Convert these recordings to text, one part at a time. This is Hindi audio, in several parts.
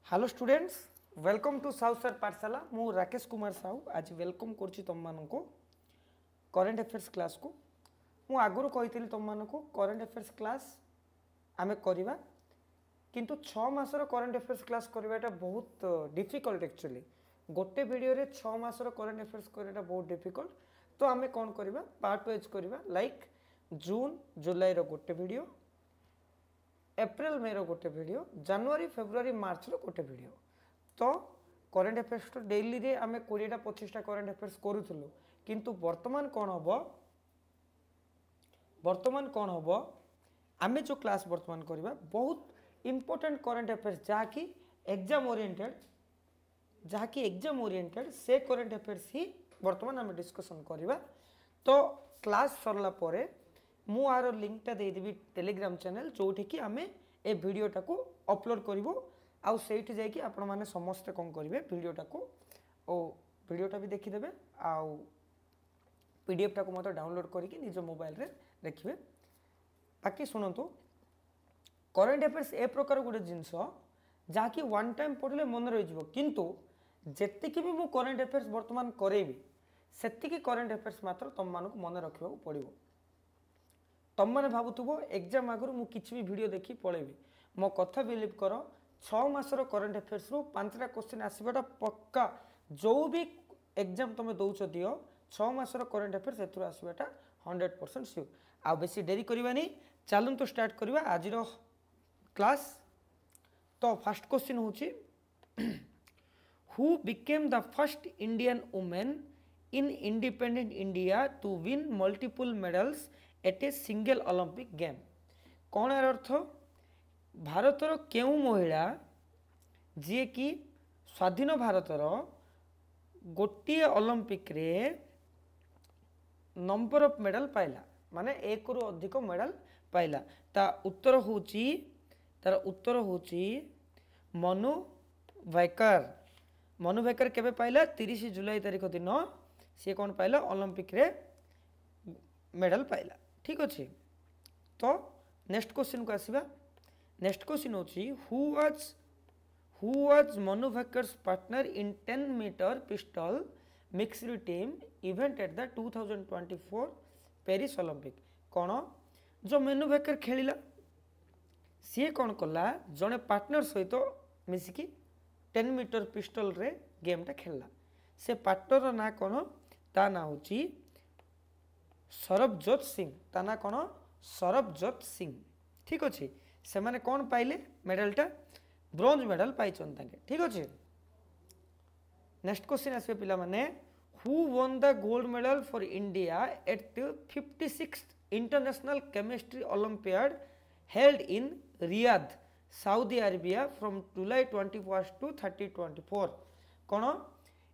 हेलो स्टूडेंट्स, वेलकम टू साउ सर पाठशाला। मु राकेश कुमार साहू आज वेलकम करुच्ची तुम मानक करेन्ट अफेयर्स क्लास को। मु आगुरी कही तुम मानक करेन्ट अफेयर्स क्लास आमे करवा, किंतु 6 मासर करेन्ट अफेयर्स क्लास करवाटा बहुत डिफिकल्ट। एक्चुअली गोटे वीडियो रे 6 मासर करेन्ट अफेयर्स करवाटा बहुत डिफिकल्ट। तो आमे कौन करवा, पार्ट वाइज करवा। लाइक जून जुलाई रो गोटे वीडियो, एप्रिल मे रो गोटे वीडियो, जनवरी फेब्रुआरी मार्च रो गोटे वीडियो। तो करेन्ट अफेयर्स तो डेली रे आमे 20टा 25टा करेन्ट अफेयर्स करूथुलु, किंतु वर्तमान कौन हबो आमे जो क्लास वर्तमान करबा बहुत इंपोर्टेंट करेन्ट अफेयर्स जहाँकि एग्जाम ओरिएंटेड से करेन्ट अफेयर्स ही वर्तमान आमे डिस्कशन करबा। तो क्लास सरला परे मु आरो लिंकटा दे देबी टेलीग्राम चैनल, जोठी कि आमे ए वीडियोटा को अपलोड करिवो। आउ सेठी जाय कि आपण माने समस्त कोन करिवे वीडियोटा को ओ वीडियोटा भी देखि देबे, आउ पीडीएफ टा को मत डाउनलोड करिकि निज मोबाइल रे देखिबे। बाकी सुनंतु, करेन्ट अफेयर्स ए प्रकार गुटे जिंस जाकि वन टाइम पढ़ले मन रहि जिवो, किंतु जेतिकि भी मु करेन्ट अफेयर्स वर्तमान करेबी सेतिकि करेन्ट अफेयर्स मात्र तुम मानक मन रखिबा पड़िवो। तुम मैंने भावुव एग्जाम आगु मु किसी भी वीडियो देखी पढ़ेबी, मो कथा बिलीव कर 6 मासर करेन्ट अफेयर्स रु 5टा क्वेश्चन आसवाटा पक्का। जो भी एग्जाम तुम दौच दियो 6 मासर करेन्ट अफेयर्स एथुर आसवाटा 100% सियोर। आ बेसी डेरी करवानी, चलूँ तो स्टार्ट करवा आज क्लास। तो फर्स्ट क्वेश्चन होची who became the first Indian women in independent India to win multiple medals at a single Olympic game. कौन यार अर्थ, भारतर केउ महिला जी कि स्वाधीन भारतर गोटे ओलंपिक रे नंबर ऑफ मेडल पाइला, माने एक रु अधिक मेडल पाइला। तार उत्तर होची मनु भाकर। मनु भाकर केबे पाइला, 30 जुलाई तारीख दिन सी कौन पाइला, ओलंपिक रे मेडल पाइला। ठीक अच्छे। तो नेक्स्ट क्वेश्चन को आसवा। नेक्स्ट क्वेश्चन होची who was Manu Bhaker's partner in 10 metre pistol mixed team event at the 2024 Paris Olympic. कौन जो मनु भाकर खेलिला सी कौन कला, जड़े पार्टनर सहित मिसिकी 10 मीटर पिस्टल रे गेमटा खेलला। से पार्टनर ना कौन, ता ना होची सरबजोत सिंह। ता ना कौन, सरबजोत सिंह। ठीक अच्छे। से माने कौन पाइले मेडलटा, ब्रोंज मेडल पाइछन ताके। ठीक अच्छे। नेक्स्ट क्वेश्चन आसबे पिला माने who won the gold medal for India at 56th international chemistry olympiad held in Riyadh Saudi Arabia from July 21 to 30 24। कौन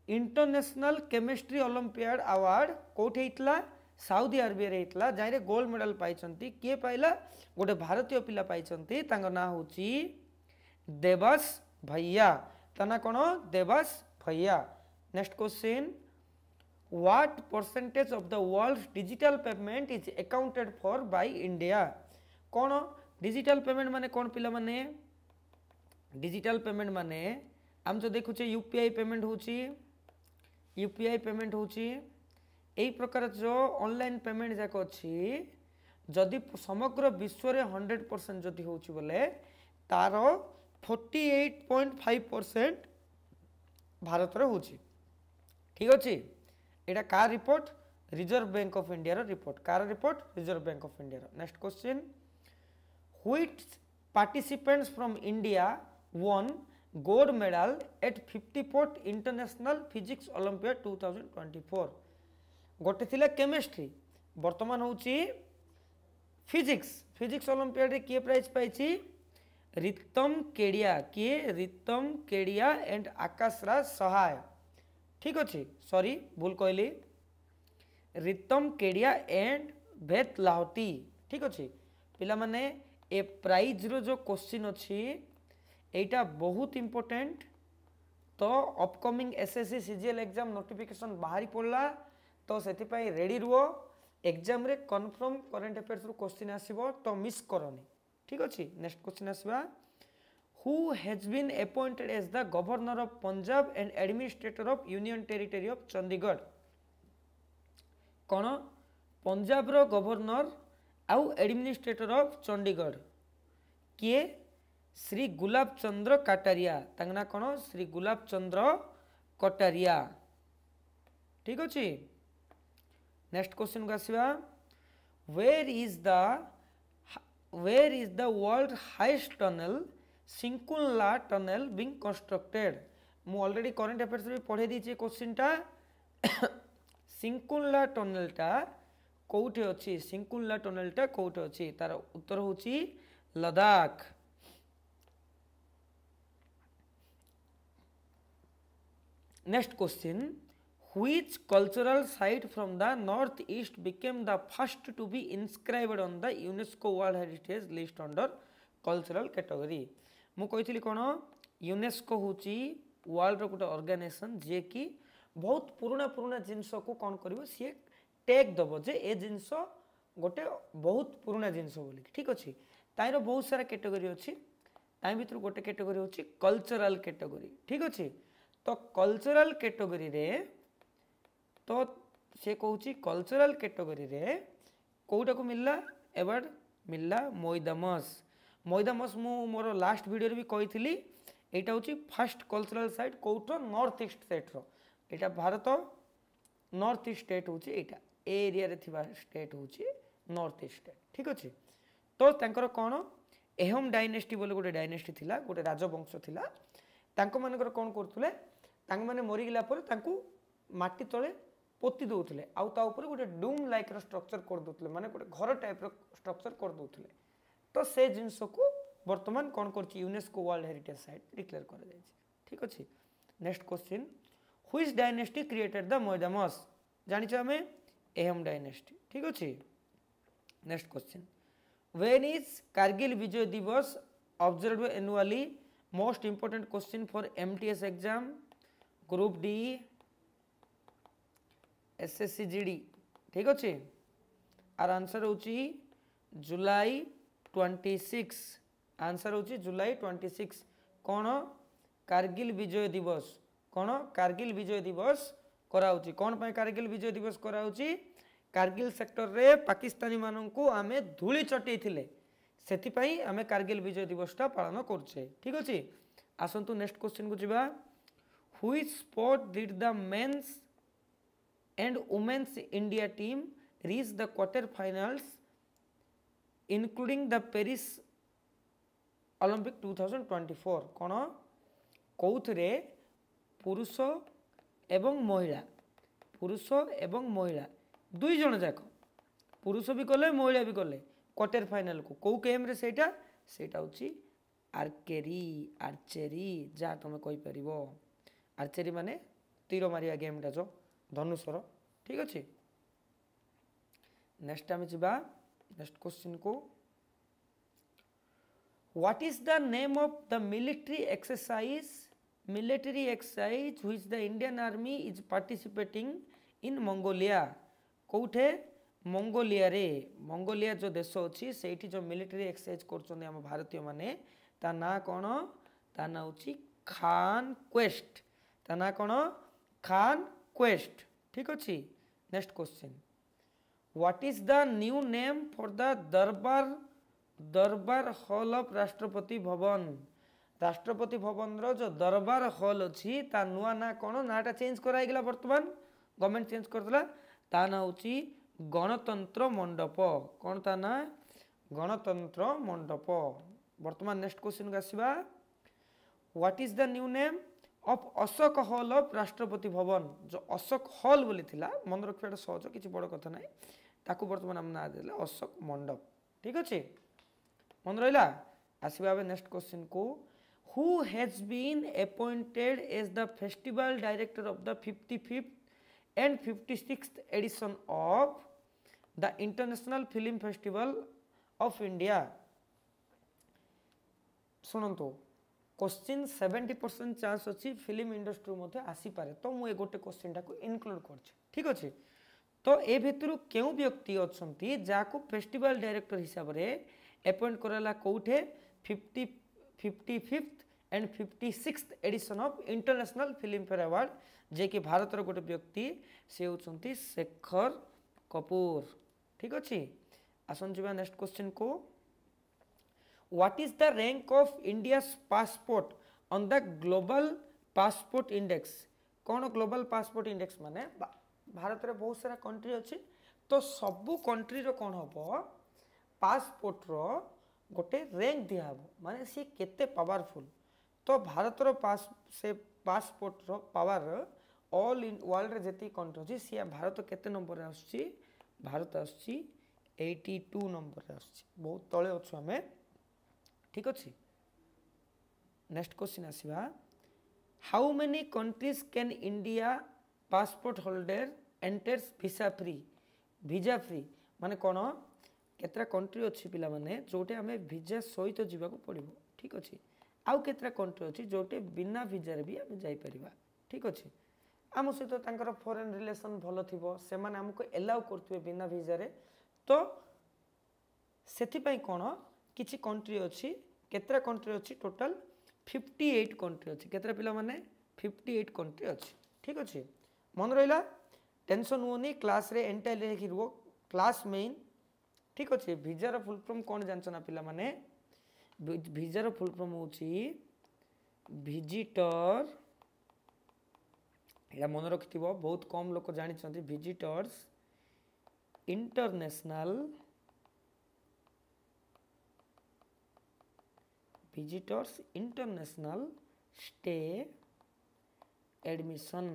इंटरनेशनल केमिस्ट्री ओलंपियाड अवार्ड कोठे हितला, सऊदी अरेबिया रे जाइरे गोल्ड मेडल पाइछंती। किए पाइला, गोटे भारतीय पिला पाइछंती, तांको ना होची देवास भैया। तना कौन, देवास भैया। Next question, what percentage of the world digital payment is accounted for by India. कौन डिजिटल पेमेंट माने कौन पिला माने, डिजिटल पेमेंट माने आम जो देखुचे यूपीआई पेमेंट होची यही प्रकार जो ऑनलाइन पेमेंट जाक अच्छी, जदि समग्र विश्व रे 100% जदि होची बोले तार 48.5% भारत रे होची। ठीक अच्छे। एटा कार report, Reserve Bank of India रो रिपोर्ट। कार report, Reserve Bank of India रो। Next question, which participants from India won gold medal at 54th international physics olympiad 2024। गोटे थिला केमिस्ट्री, वर्तमान होची फिजिक्स ओलंपियाड रे किए प्राइज पाइछि, रितम केडिया एंड आकाश राज सहाय। ठीक अच्छे। सॉरी भूल कहली, रितम केडिया एंड भेद लाहौटी। ठीक अच्छे। पिला माने ए प्राइज रो जो क्वेश्चन अच्छी एटा बहुत इंपोर्टेंट। तो upcoming SSC CGL exam notification बाहरी पड़ला, तो से रेडी रुओ। एग्जाम रे कन्फर्म करेन्ट अफेयर्स रो क्वेश्चन आसीबो, तो मिस करनी। ठीक अच्छे। नेक्स्ट क्वेश्चन आसवा, who has been appointed as the governor of Punjab and administrator of union territory of Chandigarh कौन पंजाब रो गवर्नर आउ एडमिनिस्ट्रेटर ऑफ चंडीगढ़ किए श्री गुलाब चंद्र कटारिया तांग ना कौन श्री गुलाब चंद्र कटारिया ठीक अच्छे नेक्स्ट क्वेश्चन को आसवा where is the world highest tunnel Shinku La tunnel being constructed मु ऑलरेडी करंट अफेयर्स भी पढ़े दीचे क्वेश्चन टा सिंकुल्ला टनल टा कोठे अछि सिंकुल्ला टनल टा कोठे अछि तार उत्तर होची Ladakh next question which cultural site from the northeast became the first to be inscribed on the UNESCO World Heritage List under cultural category मु कहितली कोन यूनेस्को होची वर्ल्ड रो गोटे ऑर्गेनाइजेशन जे कि बहुत पुराना जिंस को कौन करिवो सी टैग दबो जे ए जिंस गोटे बहुत पुराना जिंस बोली ठीक अच्छे ताइर बहुत सारा कैटेगरी अच्छी ताई भीतर गोटे कैटेगरी होची कल्चरल कैटेगरी ठीक अच्छे तो कल्चरल कैटेगरी रे तो से कहूँ कल्चरल कैटेगरी रे कोटा को मिलला एवार्ड मिलला मैदामस मु मोर लास्ट वीडियो भी कही एटा हूँ फर्स्ट कल्चरल साइट कौट नॉर्थ ईस्ट स्टेट रो एटा भारत नॉर्थ ईस्ट स्टेट हूँ एटा एरिया रे थिबा स्टेट हूँ नॉर्थ ईस्ट स्टेट ठीक अच्छे तो तांकर कौन एहम डायनेस्टी बोले गोटे डायनेस्टी थिला गोटे राजवंश थिला तांको मानकर कौन करथुले तांको माने मरि गेला पर तांको माटी तळे पोती दौले आउ ता ऊपर गोटे डूम लाइक स्ट्रक्चर कर दौले माने गोटे घर टाइप स्ट्रक्चर कर दौले तो से जिनस को वर्तमान कौन कर UNESCO world heritage site declare कर जाए ठीक अच्छे next question which dynasty created the Moidams जानिछ हमें एहम डायनेस्टी ठीक अच्छे next question when is Kargil Vijay Diwas observed annually most important question for MTS exam group D SSC GD ठीक अच्छे आर आंसर होची जुलाई 26 आंसर होची जुलाई 26 कौन कारगिल विजय दिवस कौन कारगिल विजय दिवस कराउची कौन पाए कारगिल विजय दिवस कराउची कारगिल सेक्टर रे पाकिस्तानी माननकु आमे धूली चटई थिले सेति पई आमे कारगिल विजय दिवस टा पालन करछे ठीक अछि आसंतु नेक्स्ट क्वेश्चन को जिबा which sport did the men's and women's India team reached the quarter finals including the Paris Olympic 2024 कौन कौथरे पुरुष एवं महिला दुई जन जाक पुरुष भी कले महिला भी कले क्वार्टर फाइनल को कौ गेम रे सेटा होची आर्चेरी जा तुम कहि परिबो आर्चेरी माने तीर मारिया गेम टा जो धनुषर ठीक अच्छे नेक्स्ट आम जा नेक्स्ट क्वेश्चन को what is the name of the military exercise which the Indian army is participating in Mongolia कौटे मंगोलिया जो देश अच्छी से जो मिलिट्री एक्सरसाइज कर भारतीय माने ता ना कौन ता ना हूँ खान क्वेस्ट ता ना कौन खान क्वेस्ट ठीक अच्छे next question what is the new name for the दरबार हॉल ऑफ राष्ट्रपति भवन रो जो दरबार हॉल अच्छी ता नुआ ना कौन नाटा चेंज कराइला वर्तमान गवर्नमेंट चेंज करदेला ता ना हूँ गणतंत्र मंडप कौन ता ना गणतंत्र मंडप वर्तमान नेक्स्ट क्वेश्चन को आसवा what is the new name of Ashok hall of Rashtrapati Bhavan जो अशोक हॉल बोली थिला मन रखा सहज किसी बड़ कथा ना ताकू बर्तमान आम ना देले अशोक मंडप ठीक अच्छे मन रहा आसवा नेक्स्ट क्वेश्चन को who has been appointed as the festival director of the 55th and 56th edition of the international film festival of India सुनंतु क्वेश्चन 70% चांस अच्छी फिल्म इंडस्ट्री मध्य आसीपे तो मुझे गोटे क्वेश्चन टाक इनक्लूड कर ठीक अच्छे तो ए भितर क्यों व्यक्ति अच्छा जहाँ फेस्टिवल डायरेक्टर हिसाब से अपॉइंट कराला कौटे 55th and 56th edition of international film fair award जे कि भारत रो गोटे व्यक्ति से होचंती शेखर कपूर। ठीक अछि आसन जबा नेक्स्ट क्वेश्चन को what is the rank of India's passport on the global passport index. कौन ग्लोबल पासपोर्ट इंडेक्स माने भारत रे बहुत सारा कंट्री अछि तो सबु कंट्री रो कौन हबो पासपोर्ट रो गोटे रैंक दिया हबो माने सी केते पावरफुल तो भारत रो पासपोर्ट रो पावर ऑल इन वर्ल्ड रे जति कंट्री अछि सी भारत केते नंबर रे आछि भारत आछि 82 नंबर रे आछि बहुत तळे अछु हमें। ठीक अछि नेक्स्ट क्वेश्चन आसीबा how many countries can India passport holder enters visa free माने कोन केतरा कंट्री अछि पिला माने जोटे हमें वीजा सहित जीवा को पड़िबो। ठीक अछि आउ केतरा कंट्री अछि जोटे बिना वीजा रे भी हमें जाई परिबा। ठीक अछि आम सहित तांकर फॉरेन रिलेशन भलो थिबो से माने हमको एलाउ करथुबे बिना वीजा रे तो सेथि पई कोन किछि कंट्री अछि केतरा कंट्री अछि टोटल 58 कंट्री अछि केतरा पिला माने 58 कंट्री अछि। ठीक अछि मन रहिला टेंशन होनी क्लास रे एंटाइल लिखि रुओ क्लास मेन। ठीक अछि वीजा रो फुल फॉर्म कोन जानछना पिला माने वीजा रो फुल फॉर्म होछि विजिटर या मन रखिथिबो बहुत कम लोक जानि छथि विजिटर्स इंटरनेशनल स्टे एडमिशन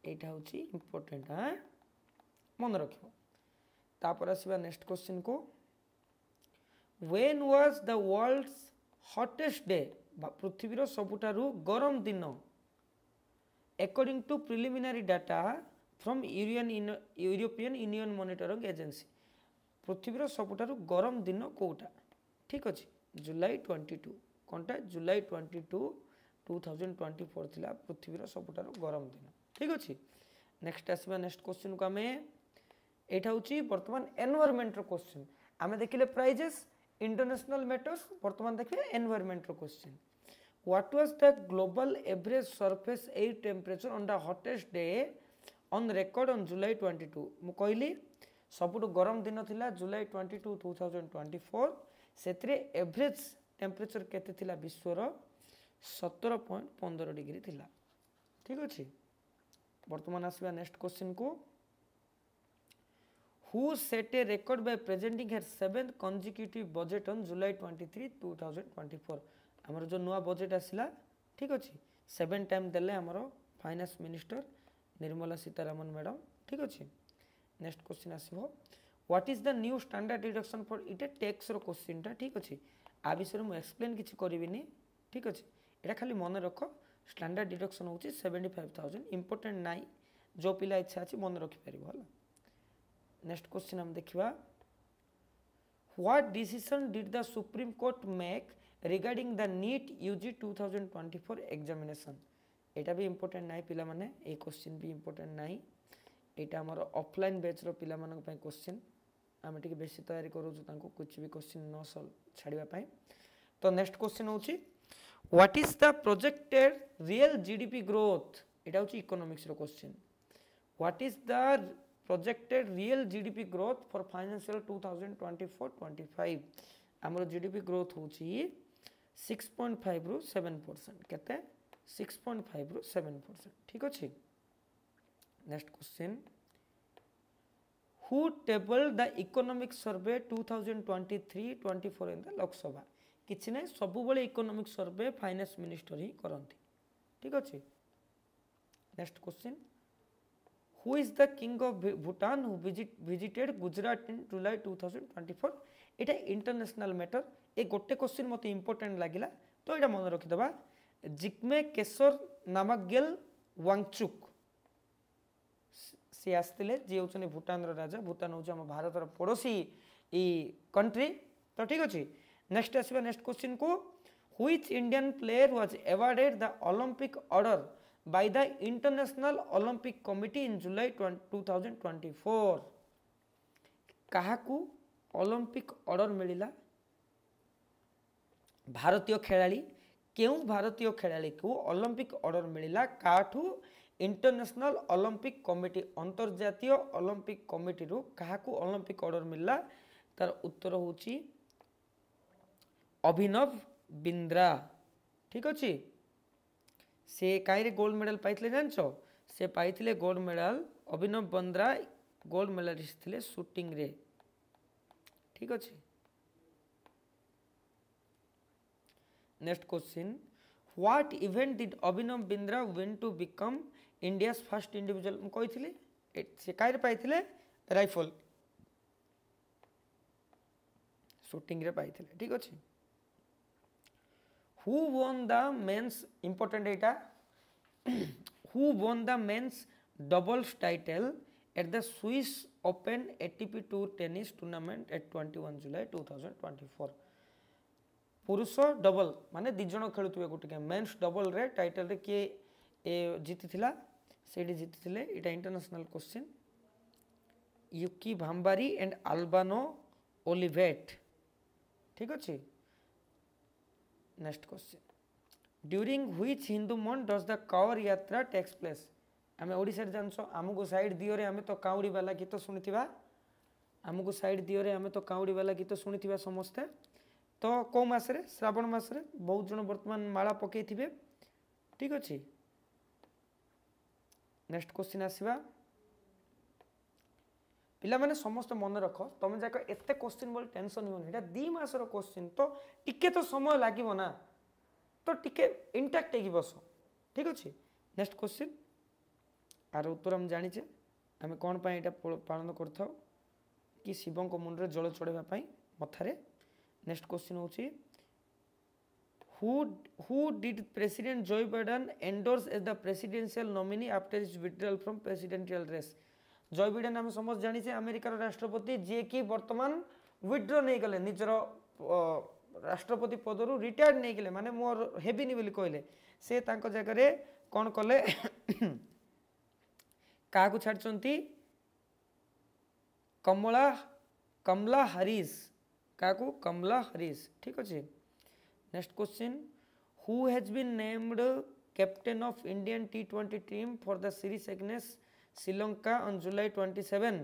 एटा होछि इंपोर्टेंट है मन रखियो। तापर आसीबा नेक्स्ट क्वेश्चन को when was the world's hottest day पृथ्वी रो सबुठारु गरम दिन according to preliminary data from European union monitoring agency पृथ्वी रो सबुठारु गरम दिन कोटा। ठीक अछि जुलाई 22 कोनटा जुलाई 22 2024 थिला पृथ्वी रो सबुठारु गरम दिन। ठीक अछि नेक्स्ट आसीबा नेक्स्ट क्वेश्चन को हमें एटा होछि वर्तमान एनवायरनमेंट रो क्वेश्चन आमे देखिले प्राइजेस इंटरनेशनल मैटर्स वर्तमान देखिले एनवायरनमेंट रो question what was the global average surface air temperature on the hottest day on record on July 22 मु कहली सबुठु गरम दिन थिला जुलाई 22 2024 सेतरे एवरेज टेंपरेचर केते थिला विश्व रो 17.15 डिग्री थिला। ठीक अछि वर्तमान आसीबा नेक्स्ट क्वेश्चन को who set a record by presenting her 7th consecutive budget on July 23 2024 हमर जो नुआ बजेट आसिला। ठीक अछि 7 टाइम देले हमर finance minister Nirmala Sitharaman madam. ठीक अछि नेक्स्ट क्वेश्चन आसीबो what is the new standard deduction for it tax रो क्वेश्चन टा। ठीक अछि आ विषय मु एक्सप्लेन किछि करिविनी। ठीक अछि एटा खाली मन रखो स्टैंडर्ड डिडक्शन होछि 75000 इंपोर्टेंट नाइ जो पिला इच्छा अछि मन रखि परिबो हला। नेक्स्ट क्वेश्चन हम देखिबा what decision did the supreme Court make regarding the NEET UG 2024 examination एटा भी इंपोर्टेंट नाइ पिला माने ए क्वेश्चन भी इंपोर्टेंट नाइ एटा हमर ऑफलाइन बैच रो पिला मानक पय क्वेश्चन आमे टिके बेसी तयारी करू जो तांको कुछ भी क्वेश्चन न सॉल्व छाड़िबा पय। तो नेक्स्ट क्वेश्चन होछि what is the projected real GDP growth एटा होछि इकोनॉमिक्स रो question what is the projected real GDP growth for financial 2024-25 हमरो GDP growth होची 6.5 रु 7% केते 6.5 रु 7%। ठीक अछि next question who tabled the economic survey 2023-24 in the Lok Sabha किछि नै सब बेले इकोनॉमिक सर्वे फाइनेंस मिनिस्टर ही करंती। ठीक अछि next question Who is the king of Bhutan who visited Gujarat in July 2024 Etah international matter ए गोटे क्वेश्चन मते इंपोर्टेंट लागिला तो एटा मन रखि दबा जिग्मे केशर नामग्येल वांगचुक से आस्तिले जे होचने भूटान रो राजा भूटान होच हम भारत रो पड़ोसी ई कंट्री। तो ठीक अछि नेक्स्ट आसीबा नेक्स्ट क्वेश्चन को which Indian player was awarded the Olympic order by the International Olympic Committee in July 2024 काहाकू ओलंपिक ऑर्डर मिलिला भारतीय खेलाड़ी केउं भारतीय खेलाड़ी को ओलंपिक ऑर्डर मिलिला काठू इंटरनेशनल ओलंपिक कमिटी अंतर्जातीय ओलंपिक कमिटी रु काहाकू ओलंपिक ऑर्डर मिलला तार उत्तर होची अभिनव बिंद्रा। ठीक अच्छे से कहीं गोल्ड मेडल पाइथिले जानछ से पाइथिले gold medal Abhinav Bindra gold medalist थिले शूटिंग रे। ठीक अच्छे next question what event did Abhinav Bindra win to become India's first individual कही से कहीं पाइथिले राइफल शूटिंग रे पाइथिले। ठीक अच्छे who won the men's important एटा who won the men's doubles title at the Swiss open ATP tour tennis tournament at 21 July 2024 पुरुष डबल माने दी जण खेलुवे गोटे मेन्स डबल रे टाइटल रे किए जीति थिला सेठी जीति थिले इटा international question Yuki Bhambri and Albano Olivetti. ठीक अच्छे next question during which Hindu month does the Kanwar Yatra takes place आम ओडिसा जानस आमको साइड दियोरे आम तो काउड़ी वाला गीत शुणिथिबा आमको साइड दियोरे आम तो काउड़ी वाला गीत शुणिथिबा समस्ते तो कौ मासरे श्रावण मासरे बहुत जन वर्तमान माला पकई थिबे। ठीक अच्छे नेक्स्ट क्वेश्चन आसीबा पिला माने समस्त मन रख तुम जाक एते क्वेश्चन बोल टेंशन होनी एटा 2 मासर क्वेश्चन तो टिके तो समय लागिवो ना तो टिके इंटैक्ट हेगी बस। ठीक अच्छे नेक्स्ट क्वेश्चन आर उत्तर हम जानिचे आम कौन पाई एटा पालन करथाउ कि शिवं को मुंडरे जल चढ़ेबा पाई मथारे। नेक्स्ट क्वेश्चन होची who did President Joe Biden endorse as the presidential nominee after his withdrawal from presidential race जय बिडेन आम समस्त जानी अमेरिकार राष्ट्रपति जी कि वर्तमान विड्र नहीं गले निजर राष्ट्रपति पदरु रिटायर्ड नहीं गले माने मोर हेबिनी बोली कहले से तांको जगह कौन कले क्या छाड़ी कमला हारिस क्या कमला हारिस। ठीक अच्छे next question who has been named captain of Indian T20 team for the series against Sri Lanka on July 27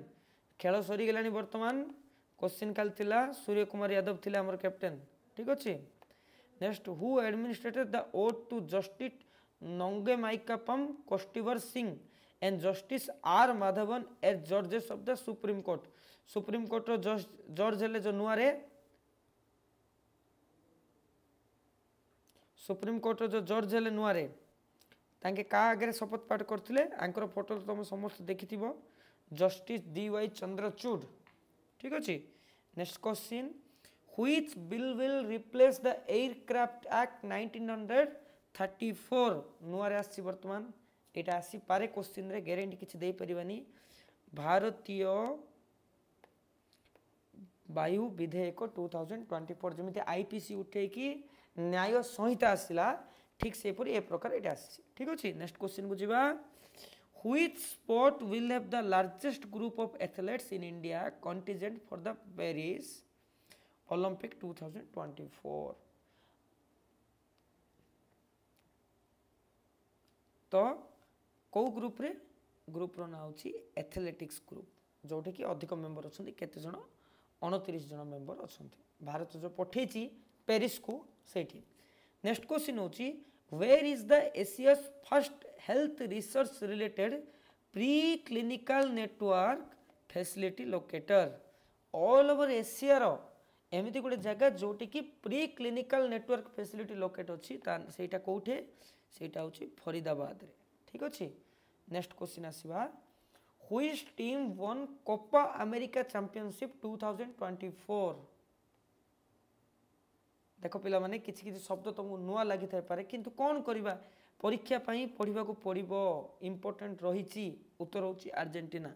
खेल सरी गलानी वर्तमान क्वेश्चन काल थिला सूर्य कुमार यादव थिला हमर कैप्टन। ठीक अच्छे next who administered the oath to justice Nongmeikapam Kotiswar Singh and justice R Madhavan as जजेस ऑफ द सुप्रीम कोर्ट रो जज हेले जो नुआरे सुप्रीम कोर्ट रो जो जज हेले नुआरे तांके का आगे शपथ पाठ करथिले आंकर फोटो तो तुम समस्त देखिथिबो जस्टिस DY चंद्रचूड़। ठीक अच्छे next question which bill will replace the aircraft act 1934 नुआरे आसी वर्तमान एटा आसी पारे क्वेश्चन रे गारंटी किछि दे परिबानी भारतीय वायु विधेयक 2024 जमिति IPC उठे कि न्याय संहिता आसिला ठीक से ए प्रकार एटा आसी। ठीक अच्छे नेक्स्ट क्वेश्चन को जीवा which sport will have the largest group of athletes in India contingent for the Paris Olympic 2024 तो कौ ग्रुप रे ग्रुप रो ना होची एथलेटिक्स ग्रुप जोटे कि अधिक मेंबर अछंती केते जण 29 जण मेंबर अछंती भारत जो पठेची पेरिस को सेठी। नेक्स्ट क्वेश्चन होची where is the Asia's first health research related pre clinical network facility located all over Asia रो एमिति गोटे जगह जोटी कि pre clinical network facility locate अछि सेटा कोठे सेटा होची फरीदाबाद रे। ठीक अछि नेक्स्ट क्वेश्चन आसीबा which team won Copa America championship 2024 देख पिला माने किछि किछि शब्द तुमको नुआ लागि थाई पारे किंतु कोन करिबा परीक्षा पई पढिबा को पड़िबो इंपोर्टेंट रहिछि उत्तर होछि Argentina.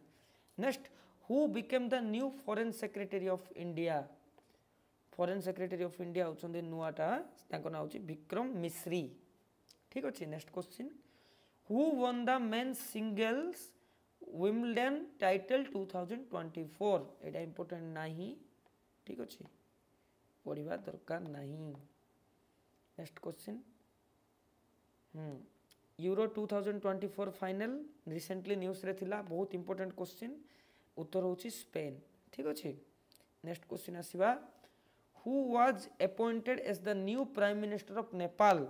Next who became the new foreign secretary of India foreign secretary of India होचंदी नुआटा ताको ना होछि विक्रम मिश्री। ठीक अछि next question who won the men's singles Wimbledon title 2024 एटा इंपोर्टेंट नाही। ठीक अछि पढ़िबा दरकार नहीं। Next question euro 2024 final recently news रे थिला बहुत इंपोर्टेंट क्वेश्चन उत्तर होची स्पेन ठीक अछि नेक्स्ट क्वेश्चन आसीबा who was appointed as the new prime minister of Nepal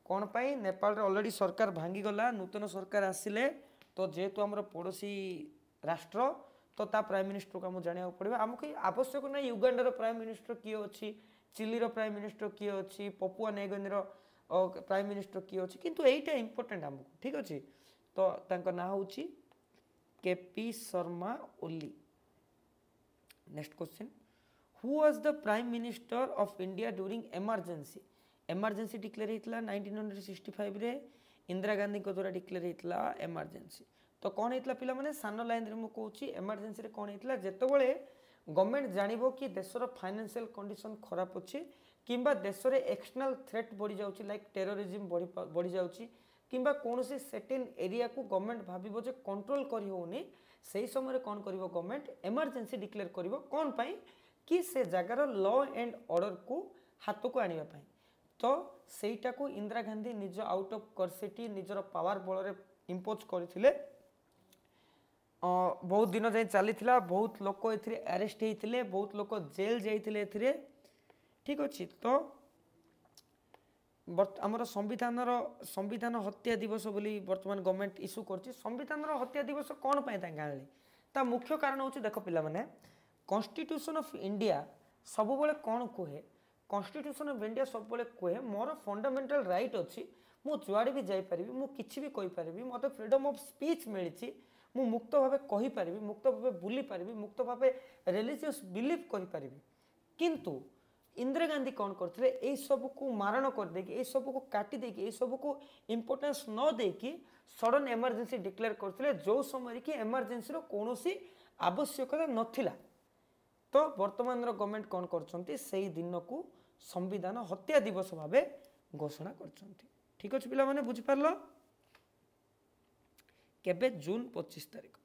कौन पाई नेपाल रे ऑलरेडी सरकार भांगी गला नूतन सरकार आसिले तो जेहेतु हमर पड़ोसी राष्ट्र तो ता प्राइम मिनिस्टर को हम जानिया पड़िबा हमको आवश्यक ना युगांडा प्राइम मिनिस्टर किए अछि चिली रो प्राइम मिनिस्टर किए अछि पपुआ न्यूगिनी रो प्राइम मिनिस्टर किए अछि किंतु एटा इंपोर्टेंट हमको ठीक अछि तो तांको ना होछि KP Sharma Oli next question who was the prime minister of India during emergency declare हेतला 1965 रे इंदिरा गांधी को द्वारा डिक्लेयर हेतला इमरजेंसी तो कौन हेतला पिला माने सान लाइन रे मु कहूची इमरजेंसी रे कौन हेतला जेतबळे गवर्नमेंट जानिबो कि देशर फाइनेंशियल कंडीशन खराब अछि किंबा देश रे एक्सटर्नल थ्रेट बढ़ी जाउची लाइक टेररिज्म बढ़ी जाउची किंबा कोनोसी सर्टेन एरिया को गवर्नमेंट भाबिबो जे कंट्रोल करि होउनी सेही समय कौन करिवो गवर्नमेंट इमरजेंसी डिक्लेयर करिवो कौन पाई कि से जगार लॉ एंड ऑर्डर को हाथ को आनिबा पाई तो सेटा को इंदिरा गांधी निज आउट ऑफ कर्सिटी निजर पावर बल रे इंपोज करथिले बहुत दिन जाए चली बहुत लोक ए अरेस्ट होते बहुत लोक जेल जाते ठीक अच्छे तो आमर संविधान हत्या दिवस बोली वर्तमान गवर्नमेंट इश्यू कर संविधान हत्या दिवस कौन पाई ता मुख्य कारण हूँ देख पिला माने कॉन्स्टिट्यूशन ऑफ इंडिया सब बेले कौन कहे कॉन्स्टिट्यूशन ऑफ इंडिया सब बेले कहे मोर फंडामेंटल राइट अच्छी मु जुआड़े भी जापरि मु किछि भी कहि पारिबी मते फ्रीडम ऑफ स्पीच मिली मु मुक्त भावे कहि पारिबी मुक्त भावे बुली पारिबी मुक्त भावे रिलीजियस बिलीव करि पारिबी किंतु इंदिरा गांधी कौन करथिले ए सब को मारण कर देकी ए सब को काटी देकी ए सब को इंपोर्टेंस न देकी सडन इमरजेंसी डिक्लेयर करथिले जो समय कि इमरजेंसी रो कोनोसी आवश्यकता नथिला तो वर्तमान गवर्नमेंट कौन करछंती सेही दिन को संविधान हत्या दिवस भावे घोषणा करछंती ठीक अछि पिला माने बुझि पारलो केबे जून 25 तारिख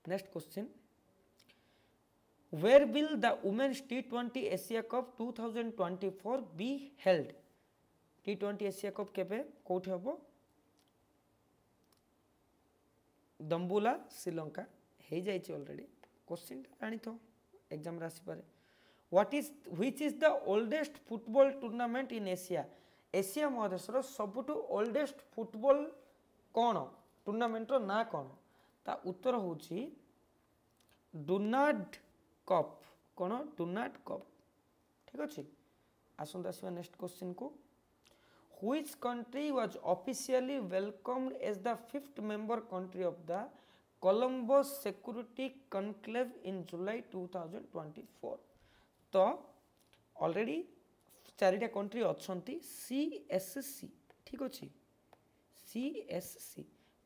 next question where will the women's T20 Asia Cup 2024 be held T20 Asia Cup केबे कोठी हबो दंबुला श्रीलंका हे जाइछि ऑलरेडी क्वेश्चन जानी तो एग्जाम राशि पारे which is the oldest football tournament in Asia महादेशर सबुठु ओल्डेस्ट फुटबॉल कौन टूर्नामेंट ना कौन ता उत्तर होची डुनार्ड कप कौन डुनार्ड कप ठीक अच्छे आसंत आसवा नेक्स्ट क्वेश्चन को which country was officially welcomed as the 5th member country of the Colombo security conclave in July 2024 तो ऑलरेडी चारिटा कंट्री अच्छी CSC ठीक अच्छे CSC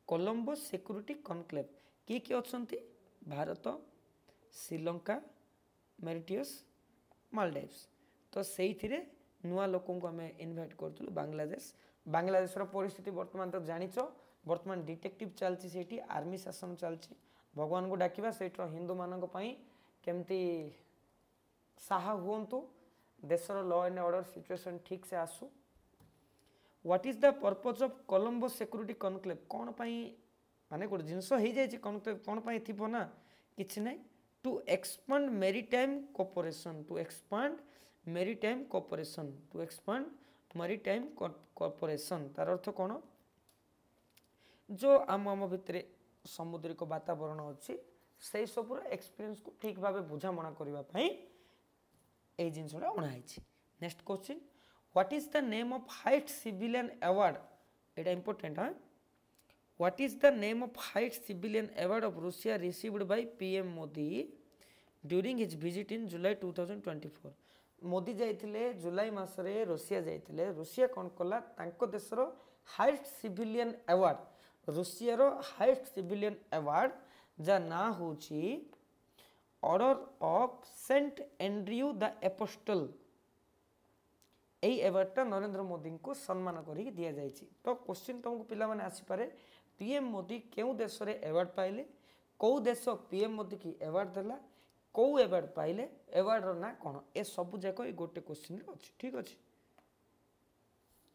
कोलंबो सिक्योरिटी कॉन्क्लेव किए अच्छी भारत श्रीलंका मॉरिशस मालदीव्स तो से नुआ लोक आम इनवाइट करूँ बांग्लादेश परिस्थिति बर्तमान तो जानिच बर्तमान डिटेक्टिव चलती आर्मी शासन चलती भगवान को डाकिबा सेठ हिंदू मानक केमती साहा हुंतु देशर लॉ एंड ऑर्डर सिचुएशन ठीक से आसू what is the purpose of Colombo security conclave कौन पाई माने गोटे जिनस हो जाए कॉन्क्लेव कौन पाई थिबो ना किछि नै to expand maritime cooperation to expand maritime cooperation to expand maritime cooperation तार अर्थ कौन जो आम भितर समुद्रिक वातावरण अच्छी से सब एक्सपीरियंस को ठीक भाव बुझामणा करने ये जिनसा अणाई next question what is the name of highest civilian award एटा इंपोर्टेंट हाँ what is the name of highest civilian award of Russia received by PM Modi during his visit in July 2024 Modi जाइथिले जुलाई मासरे रूसिया जाइथिले रूसिया कौन कला तांको देशर हाइस्ट सिविलियन अवार्ड रूसिया रो हाइस्ट सिविलियन अवार्ड जा ना होची order of saint Andrew the apostle यही अवार्डटा नरेंद्र मोदी को सम्मान करी दिया जाइछि तो क्वेश्चन तुमको पिला माने आसी पारे PM मोदी केउ देश रे अवार्ड पाइले कौ देश PM मोदी की अवार्ड देला कौ अवार्ड पाइले अवार्ड रो ना कोन ए सब जाक गोटे क्वेश्चन रे अछि ठीक अछि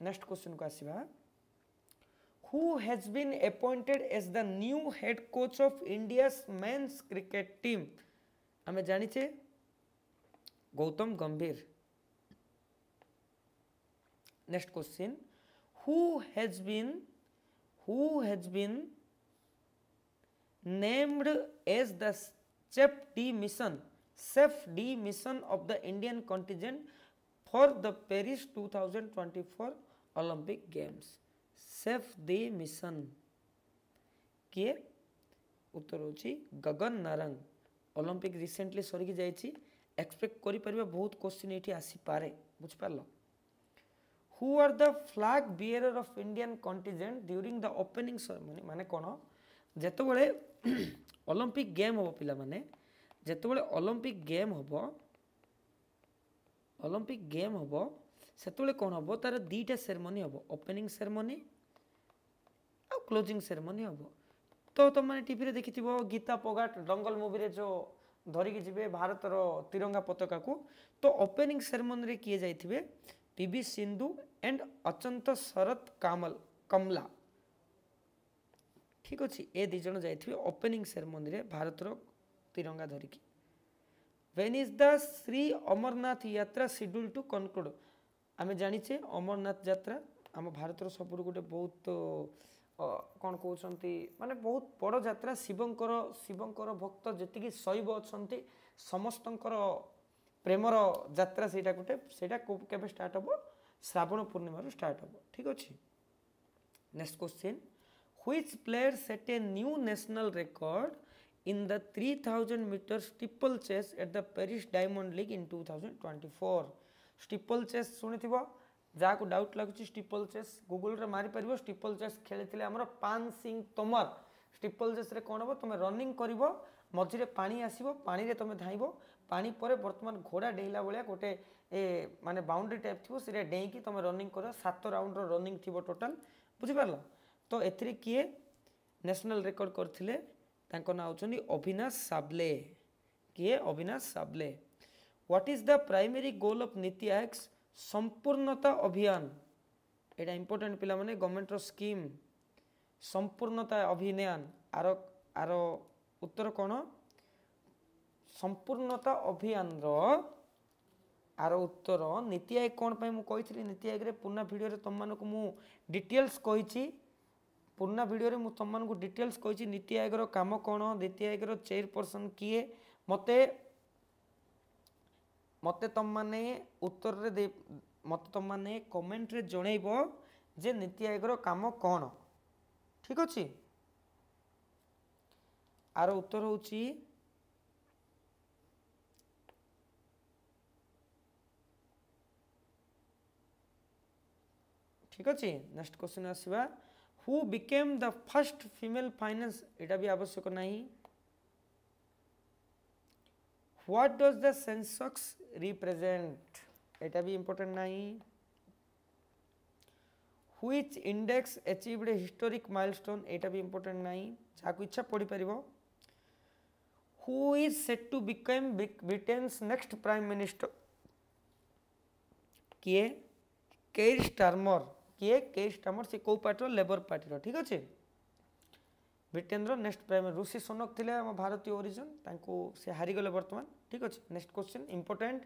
नेक्स्ट क्वेश्चन को आसीबा who has been appointed as the new head coach of India's men's cricket team आमे जानिचे गौतम गंभीर next question who has been named as the chef D mission of the Indian contingent for the Paris 2024 Olympic Games safe the mission किए उत्तर होची गगन नारंग ओलंपिक रिसेंटली सरिकी जाइछि एक्सपेक्ट करि परबा बहुत क्वेश्चन एठी आसी पारे बुझ पारलो who are the flag bearer of Indian contingent during the opening ceremony माने कोन जेतो बळे ओलंपिक गेम हो पिला माने जेतो बळे ओलंपिक गेम हो सेतो बळे कोन हो तार दीटा सेरेमनी हो ओपनिंग सेरेमनी आ क्लोजिंग सेरेमनी हम तो तुम मैंने टीवी देखी गीता पोगाट दंगल मूवी रे जो धरिकी जी भारत तिरंगा पताका को तो ओपनिंग सेरेमनी रे किए जाइथिबे पीवी सिंधु एंड अचंत शरत कमला ठीक अच्छे ए दी जन जाइथिबे ओपनिंग सेरेमनी रे भारत तिरंगा धरिकी when is the Shri Amarnath Yatra schedule to conclude आमे जानिचे अमरनाथ यात्रा आम भारत सबुठ गोटे बहुत कौन कहते माने बहुत बड़ यात्रा शिवंकर भक्त जी शैव अच्छा समस्तंकर प्रेमर यात्रा से गोटे के स्टार्ट हम श्रावण पूर्णिमा स्टार्ट हम ठीक अच्छे next question which player set a new national record in the 3000 metre steeplechase at the Paris Diamond League in 2024 steeplechase शुणी जहाँ को डाउट लगुच स्टीपल चेस गूगल रे मारी पारिबो स्टीपल चेस खेली हमर पान सिंह तोमर स्टीपल चेस रे कोन हो तुम रनिंग करिवो मझिरे पानी आसीबो पानी रे तुम धाइबो पानी परे वर्तमान घोड़ा डेइला बेले गोटे माने बाउंड्री टाइप थिबो सिरे डेइकी तुम रनिंग करो 7 राउंड रो रनिंग थिबो टोटल बुझि पारलो तो एथरे किए नेशनल रिकॉर्ड करथिले तांको ना होचनी अविनाश साबले किए Avinash Sable what is the primary goal of NITI Aayog संपूर्णता अभियान एटा इंपोर्टेंट पिला माने गवर्नमेंट रो स्कीम संपूर्णता अभियान आरो उत्तर कोन संपूर्णता अभियान रो आरो उत्तर नीति आयोग कोन पय मु कहिथि नीति आयोग रे पुना वीडियो रे तुम मानको मु डिटेल्स कहिछि पुना वीडियो रे मु तुम मानको डिटेल्स कहिछि नीति आयोग रो काम कोन नीति आयोग रो चेयरपर्सन किए मते तुम माने उत्तर रे दे मते तुम माने कमेंट रे जणैबो जे नीति आयोग रो काम कोन ठीक अछि आरो उत्तर होची ठीक अछि नेक्स्ट क्वेश्चन आसीबा who became the first female finance एटा भी आवश्यक नहीं What does the Sensex represent? एटा भी important नहीं. Which index achieved a historic milestone? एटा भी important नहीं. जाको इच्छा पढ़ी परिबो. Who is set to become Britain's next prime minister? किए? Care Starmer. किए? केयर स्टारमर से को पार्टी रो लेबर पार्टी रो ठीक अछि. ब्रिटेन रो नेक्स्ट प्राइम ऋषि सोनक थिले हम भारतीय ओरिजिन तांको से हारि गले वर्तमान ठीक अछि next question important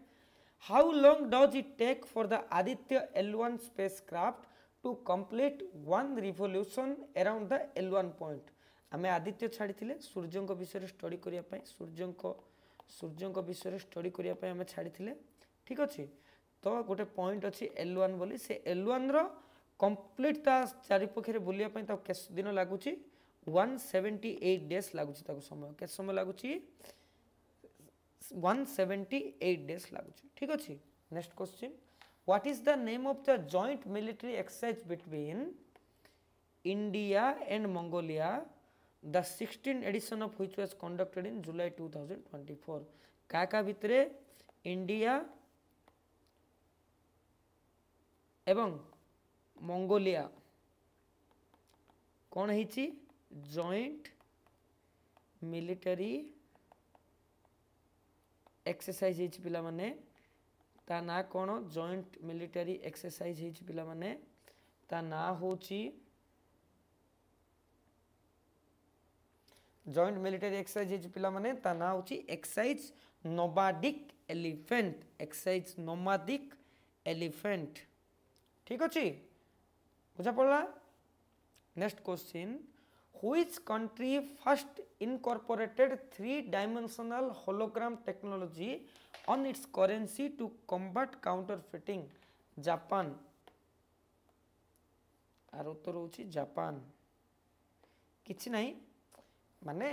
how long does it take for the Aditya L1 spacecraft to complete one revolution around the L1 point आमे आदित्य छाड़ी थिले सूर्यंक विषय स्टडी करिया पय सूर्यंक विषय स्टडी करिया पय आमे छाड़ी थिले ठीक अछि तो गोटे पॉइंट अछि L1 बोली से L1 रो कंप्लीट ता चारि पखरे बुलिया पय ता केस दिन लागुची 178 डेज लागुची ताको समय के समय लागुची 178 डेज लागुची ठीक अछि next question what is the name of the joint military exercise between India and Mongolia the 16th edition of which was conducted in July 2024 का भितरे इंडिया एवं मंगोलिया कौन है जॉइंट मिलिटरी एक्सरसाइज पिला माने ता ना कौन जॉइंट मिलिटरी एक्सरसाइज पिला माने ता ना होची जॉइंट मिलिटरी एक्सरसाइज पिला माने ता ना होची exercise nomadic elephant exercise nomadic elephant ठीक अछि बुझा पड़ला next question which country first incorporated 3-dimensional hologram technology on its currency to combat counterfeiting Japan आर उत्तर होची जापान किछि नहीं माने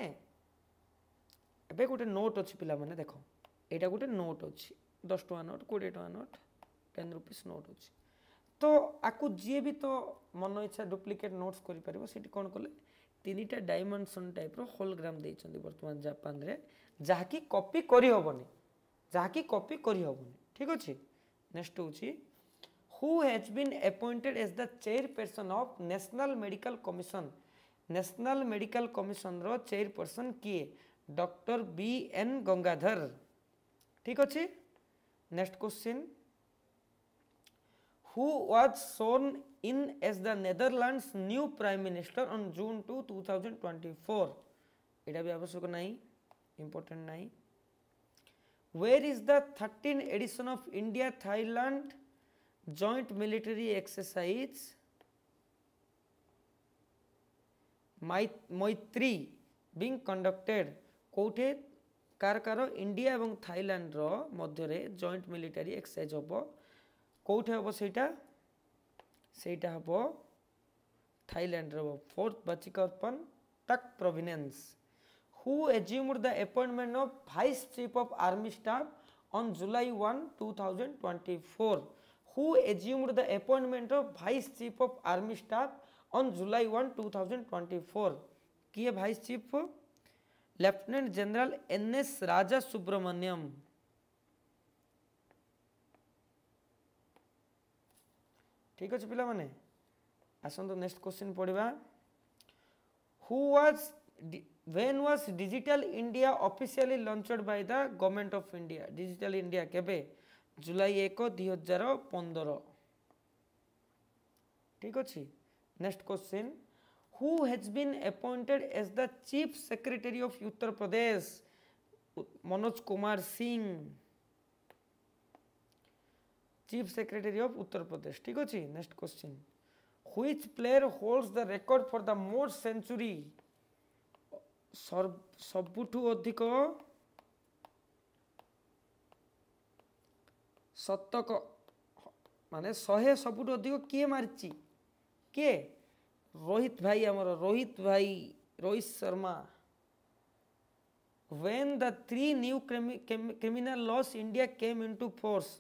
एबे गोटे नोट अच्छी पिला माने देखो एटा गोटे नोट अच्छी 10 टका नोट 20 टका नोट 10 रुपीस नोट अच्छी तो आकु जी भी तो मन इच्छा डुप्लिकेट नोट्स करि परिबो सेठी कोन कले तीनटा डायमेंशन टाइप रो होलोग्राम देइछन्ती वर्तमान जापान रे जाकी कॉपी करि होबनी ठीक अछि नेक्स्ट होची who has been appointed as the chairperson of national medical commission रो chairperson किए डॉक्टर बी.एन. गंगाधर ठीक अछि next question who was sworn in as the Netherlands new prime minister on June 2, 2024 एटा भी आवश्यक नहीं important नहीं where is the 13th edition of India Thailand joint military exercise मैत्री being conducted कोठे कार इंडिया एवं थाईलैंड रो मध्य रे जॉइंट मिलिटरी एक्सरसाइज होबो कोठे होबो सेटा होबो थाईलैंड रो फोर्थ बचिकर्पन टक provenance who assumed the appointment of vice chief of army staff on July 1 2024 who assumed the appointment of vice chief of army staff on July 1 2024 किए vice chief lieutenant general NS. Raja Subramaniam ठीक अछि पिला माने आसंतो नेक्स्ट क्वेश्चन पढिबा when was digital India officially launched by the government of India digital India केबे जुलाई 1 2015 ठीक अछि next question who has been appointed as the chief secretary of Uttar Pradesh Manoj Kumar Singh chief secretary of Uttar Pradesh ठीक अछि next question which player holds the record for the most century सबुठु अधिक शतक माने 100 सबुठु अधिक किए मारची के रोहित भाई Rohit Sharma when the 3 new criminal laws India came into force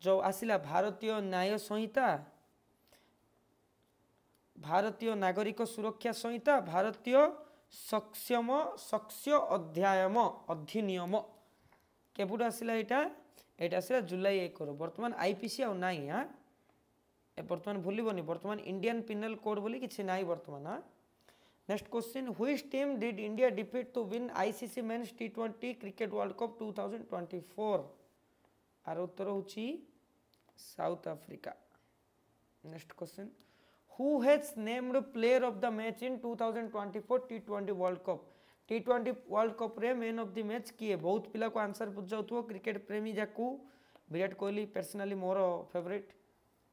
जो आसिला भारतीय न्याय संहिता भारतीय नागरिक सुरक्षा संहिता भारतीय सक्ष्य अधिनियम केबुट आसिला एटा आसिला जुलाई 1 वर्तमान आईपीसी आ नाही हां वर्तमान भूलिबनी वर्तमान इंडियन पिनल कोड बोली किछि नाही वर्तमान next question which team did India defeat to win ICC men's टी20 क्रिकेट वर्ल्ड कप 2024 आर उत्तर होची South Africa next question who has named player of the match in 2024 T20 World Cup T20 World Cup रे मैन ऑफ द मैच किए बहुत पिला को आंसर पूछ जाउथो क्रिकेट प्रेमी जाकू विराट कोहली पर्सनली मोर फेवरेट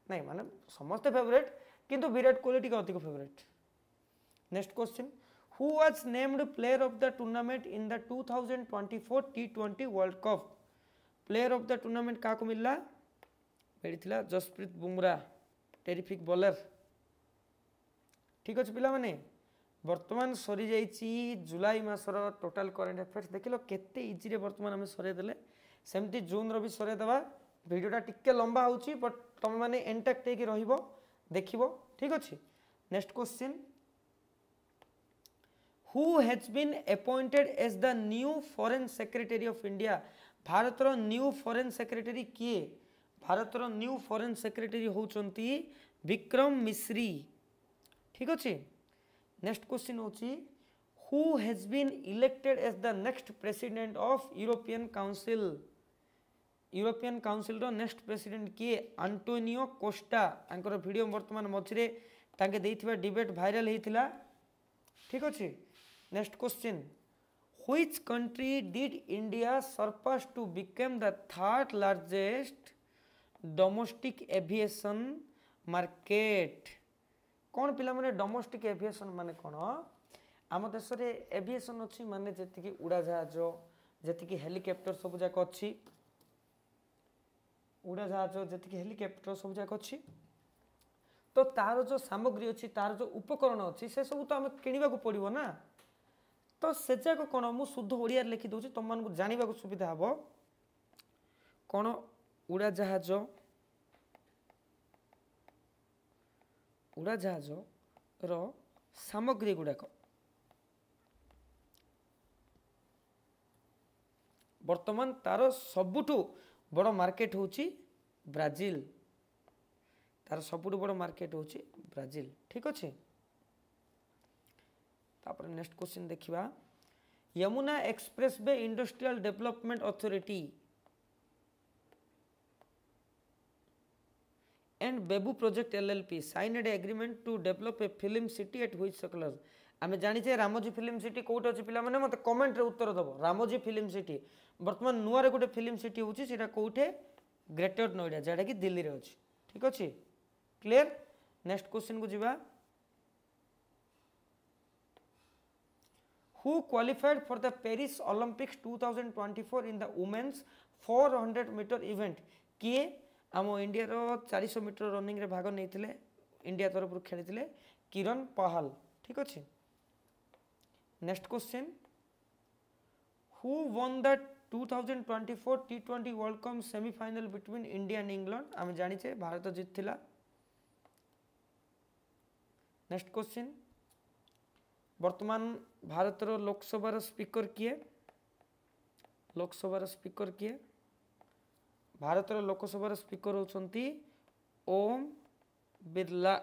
नहीं माने समस्त फेवरेट किंतु विराट कोहली टिक अधिक favourite next question who was named player of the tournament in the 2024 T20 World Cup player of the tournament का को मिलला मिलथिला जसप्रीत बुमराह टेरिफिक बॉलर ठीक अछि पिला माने वर्तमान सरी जाईची जुलाई मासर टोटल करंट अफेयर्स देखिलो केते इजी रे वर्तमान हम सरे देले सेमती जून रो भी सरे देबा वीडियोटा टिक्के लंबा होची बट तुम माने इंटैक्ट हे कि रहिबो देखिबो ठीक अछि next question who has been appointed as the new foreign secretary of India Bharat रो न्यू फॉरेन सेक्रेटरी किए भारत रो न्यू फॉरेन सेक्रेटरी होचंती विक्रम मिश्री ठीक अछि नेक्स्ट क्वेश्चन होची who has been elected as the next president of European Council European Council रो नेक्स्ट प्रेसिडेंट किए आंटोनियो कोस्टा आंकर वीडियो वर्तमान मझे तांके देइथिबा डिबेट वायरल हेतिला ठीक अछि। Next question which country did India surpass to become the third largest domestic aviation market कौन पिला माने डोमेस्टिक एविएशन माने कौन आम देश रे एविएशन अच्छी माने जति उड़ा जहाज जति हेलिकॉप्टर सब जाक अच्छी उड़ा जहाज जी हेलिकॉप्टर सब जाक अच्छी तो तार जो सामग्री अच्छी तार जो उपकरण अच्छी से सब तो आम किणवा पड़ो ना तो से जाक कौन मु शुद्ध ओडिया लिखि दूसरी तुम मानक जानवा सुविधा हम कौन उड़ा जहाज रो सामग्री गुड़ाक वर्तमान तार सबुठु बड़ मार्केट होची ब्राजिल तार सबुठु बड़ मार्केट होची ब्राजिल ठीक अच्छे। तापर नेक्स्ट क्वेश्चन देखिबा Yamuna expressway industrial development authority and Bayview project LLP signed agreement to develop a film city at which circular आमे जानिछे रामोजी फिल्म सिटी कोट अछि पिला माने मते कमेंट रे उत्तर दबो रामोजी फिल्म सिटी वर्तमान नुआ रे गोटे फिल्म सिटी होची सेटा कोठे ग्रेटर नोएडा जेटा कि दिल्ली रे अछि ठीक अछि क्लियर। नेक्स्ट क्वेश्चन को जिबा who qualified for the Paris Olympics 2024 in the women's 400 metre event किए आम इंडिया रो 400 मीटर रनिंग रे भाग नैथिले इंडिया तरफ खेली किरण पहाल ठीक अच्छे। Next question who won the 2024 T20 world cup semifinal between India and England आम जानिचे भारत जीतला। नेक्स्ट क्वेश्चन वर्तमान भारत रो लोकसभा स्पीकर किए भारत लोकसभा स्पीकर होचंती ओम बिरला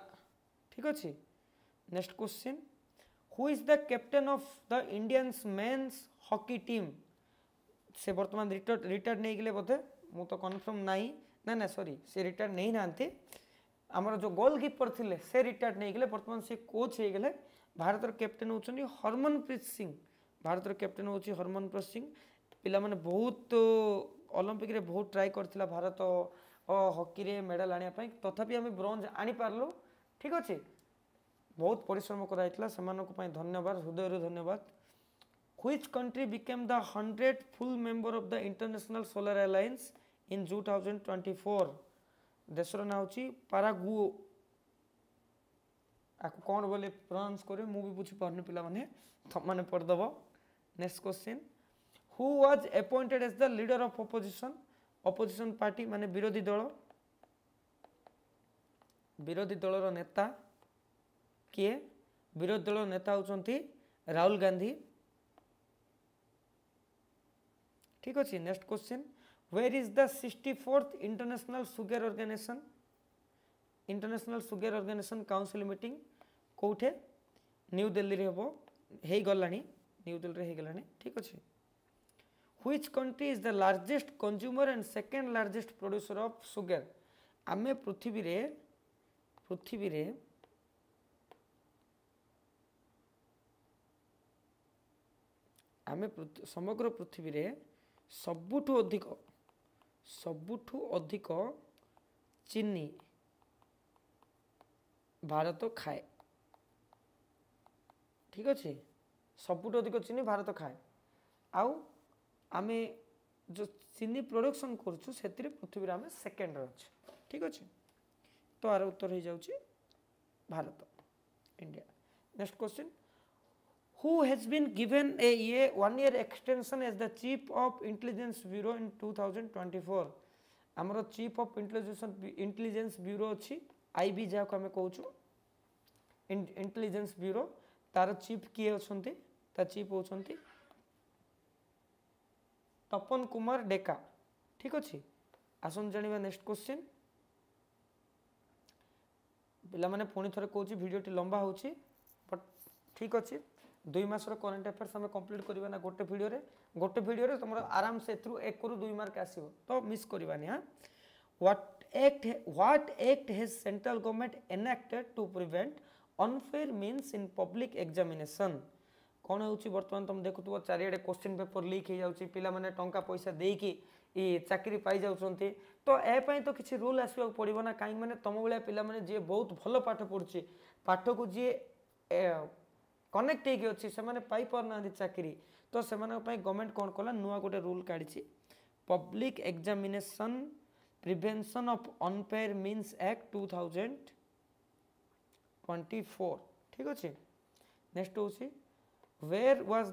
ठीक अच्छे। Next question who is the captain of the Indians men's hockey team से वर्तमान रिटायर्ड नहीं गले बोधे मु तो कन्फर्म नहीं ना सॉरी से रिटायर्ड नहीं नांती आमर जो गोलकीपर थिले से रिटायर्ड नहीं गले वर्तमान से कोच हो गले भारत कैप्टेन होचंती हरमनप्रीत सिंह भारत कैप्टेन होची हरमनप्रीत सिंह पिला माने बहुत ओलंपिक रे बहुत ट्राई करथिला भारत हॉकी रे मेडल आनिया पई तथापि आम ब्रोंज आनी पारलु ठीक अच्छे बहुत परिश्रम कराइथिला सेमानक पई धन्यवाद हृदय धन्यवाद। Which country became the 100th full member of the International Solar Alliance in 2024 देशर ना होची पारागुओ आपको कौन बोले प्रोनाउंस करे मु भी बुझी पारनी पिला माने थम माने पढ़ दबो। Next question who was appointed as the leader of opposition party माने विरोधी दल रो नेता किए विरोधी दल नेता होचंती राहुल गांधी ठीक अच्छे। Next question where is the 64th international sugar organisation council meeting कोठे न्यू दिल्ली रे हो गलानी न्यू दिल्ली रे गलानी ठीक अच्छे। Which country is the largest consumer and second largest producer of sugar आमे पृथ्वी रे समग्र पृथ्वी रे सबुठु अधिक चीनी भारत खाए ठीक अच्छे सबुठु अधिक चीनी भारत खाए आउ आमे जो चीनी प्रोडक्शन करछु सेतिरे पृथ्वी रे आमे सेकेंड रे अछि ठीक अच्छे तो आर उत्तर हो जाउची Bharat India. Next question who has been given a 1-year extension as the chief of intelligence bureau in 2024 आमर चीफ ऑफ इंटेलिजेंस ब्यूरो अच्छी आईबी जहाँ को आम कहूँ इंटेलिजेंस ब्यूरो तार चीफ किए अच्छे तार चीफ होती तपन कुमार डेका ठीक अच्छे। आसन जानिबा नेक्स्ट क्वेश्चन पिला माने पुणी थरे कहूँ वीडियोटी लंबा होची बट ठीक अच्छे दुई मासर करंट अफेयर्स आम कंप्लीट करवा ना गोटे भिडियो तुम आराम से एक रु 2 मार्क आसो तो मिस करवानी। हाँ what act has central government enacted to prevent unfair means in public examination? कौन हो बर्तमान तुम देखुव चारिड़े क्वेश्चन पेपर लीक हो जाऊँगी पिला माने टंका पैसा देकी चाकरी पाई जाउछन्ती तो ए तो किसी रूल आसवा पड़ो ना कहीं मैंने तुम भाया पिला माने जी बहुत भल पाठ पढ़ुची पाठ को जी कनेक्ट होगी से पाई पारना चाकरी तो से गवर्नमेंट कौन कला नुआ गोटे रूल काढ़ी public examination prevention of unfair means act 2024 ठीक अच्छे। नेक्स्ट हूँ where was